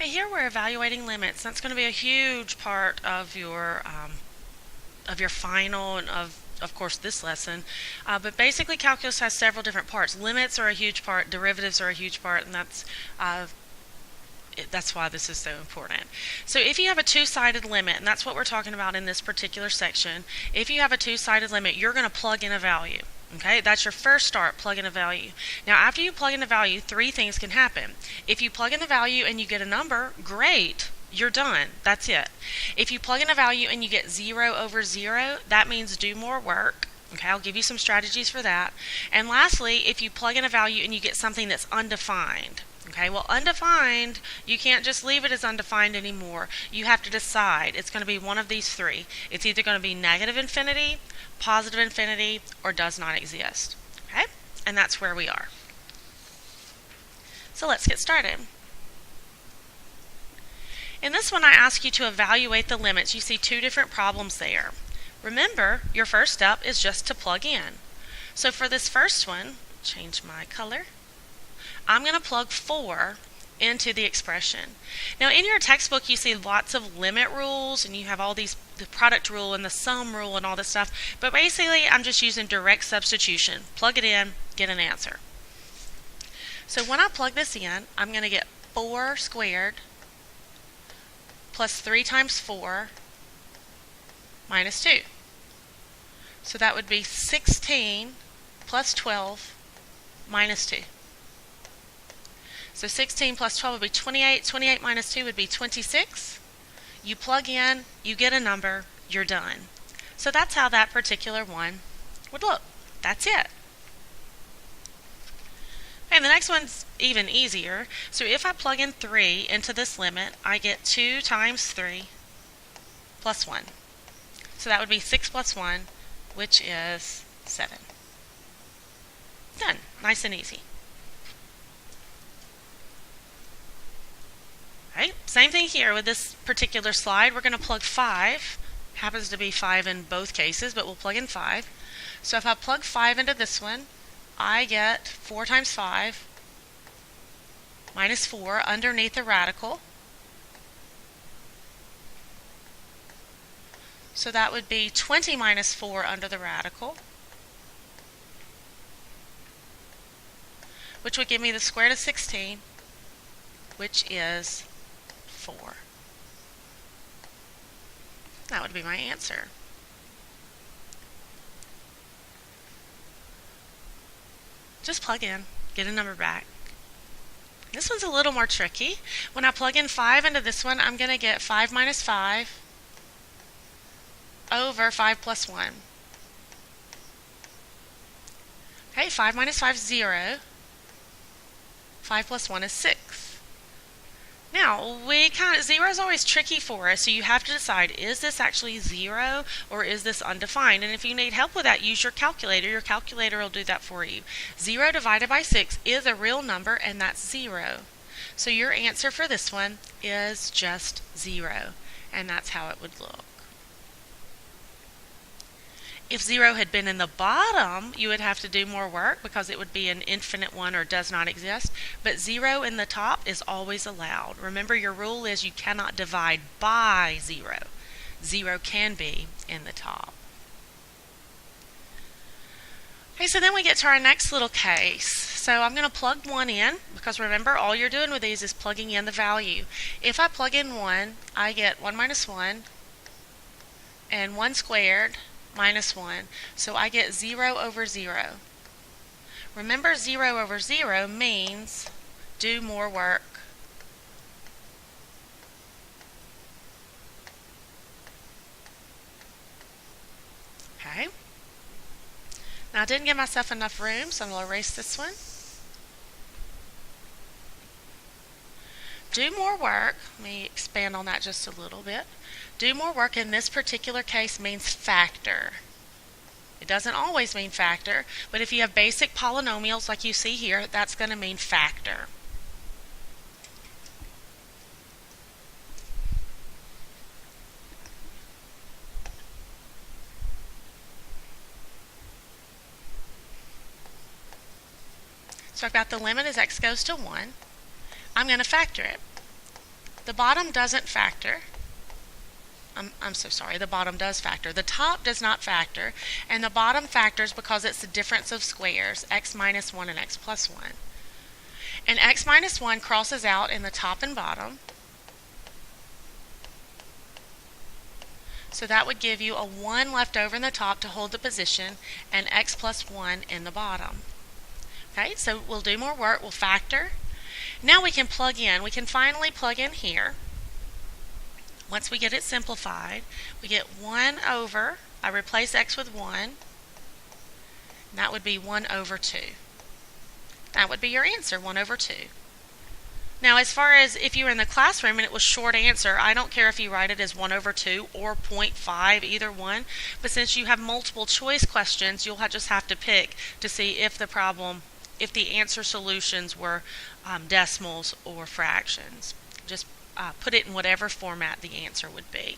Okay, here we're evaluating limits. That's going to be a huge part of your final and of course this lesson. But basically calculus has several different parts. Limits are a huge part, derivatives are a huge part, and that's why this is so important. So if you have a two-sided limit, and that's what we're talking about in this particular section, if you have a two-sided limit, you're going to plug in a value. Okay, that's your first start, plug in a value. Now after you plug in a value, three things can happen. If you plug in the value and you get a number, great, you're done. That's it. If you plug in a value and you get 0 over 0, that means do more work. Okay, I'll give you some strategies for that. And lastly, if you plug in a value and you get something that's undefined. Okay, well, undefined, you can't just leave it as undefined anymore. You have to decide. It's going to be one of these three. It's either going to be negative infinity, positive infinity, or does not exist. Okay, and that's where we are. So let's get started. In this one, I ask you to evaluate the limits. You see two different problems there. Remember, your first step is just to plug in. So for this first one, change my color. I'm going to plug 4 into the expression. Now in your textbook you see lots of limit rules, and you have all these, the product rule and the sum rule and all this stuff, but basically I'm just using direct substitution. Plug it in, get an answer. So when I plug this in, I'm going to get 4 squared plus 3 times 4 minus 2. So that would be 16 plus 12 minus 2. So 16 plus 12 would be 28. 28 minus 2 would be 26. You plug in, you get a number, you're done. So that's how that particular one would look. That's it. And the next one's even easier. So if I plug in 3 into this limit, I get 2 times 3 plus 1. So that would be 6 plus 1, which is 7. Done. Nice and easy. Right? Same thing here with this particular slide. We're going to plug 5. Happens to be 5 in both cases, but we'll plug in 5. So if I plug 5 into this one, I get 4 times 5 minus 4 underneath the radical. So that would be 20 minus 4 under the radical, which would give me the square root of 16, which is 4. That would be my answer. Just plug in, get a number back. This one's a little more tricky. When I plug in 5 into this one, I'm going to get 5 minus 5 over 5 plus 1. Okay, 5 minus 5 is 0. 5 plus 1 is 6. Now, 0 is always tricky for us, so you have to decide, is this actually 0 or is this undefined? And if you need help with that, use your calculator. Your calculator will do that for you. 0 divided by 6 is a real number, and that's 0. So your answer for this one is just 0, and that's how it would look. If 0 had been in the bottom, you would have to do more work because it would be an infinite one or does not exist. But 0 in the top is always allowed. Remember, your rule is you cannot divide by 0. 0 can be in the top. Okay, so then we get to our next little case. So I'm going to plug 1 in because remember, all you're doing with these is plugging in the value. If I plug in 1, I get 1 minus 1 and 1 squared minus 1. So I get 0 over 0. Remember, 0 over 0 means do more work. Okay. Now I didn't give myself enough room, so I'm going to erase this one. Do more work. Let me expand on that just a little bit. Do more work in this particular case means factor. It doesn't always mean factor, but if you have basic polynomials like you see here, that's going to mean factor. So I've got the limit as x goes to 1. I'm going to factor it. The bottom doesn't factor. I'm so sorry, the bottom does factor. The top does not factor, and the bottom factors because it's the difference of squares, x minus 1 and x plus 1. And x minus 1 crosses out in the top and bottom. So that would give you a 1 left over in the top to hold the position, and x plus 1 in the bottom. Okay, so we'll do more work. We'll factor. Now we can plug in. We can finally plug in here. Once we get it simplified, we get 1 over, I replace x with 1, and that would be 1 over 2. That would be your answer, 1 over 2. Now, as far as if you were in the classroom and it was short answer, I don't care if you write it as 1 over 2 or 0.5, either one. But since you have multiple choice questions, you'll just have to pick to see if the answer solutions were decimals or fractions. Just put it in whatever format the answer would be.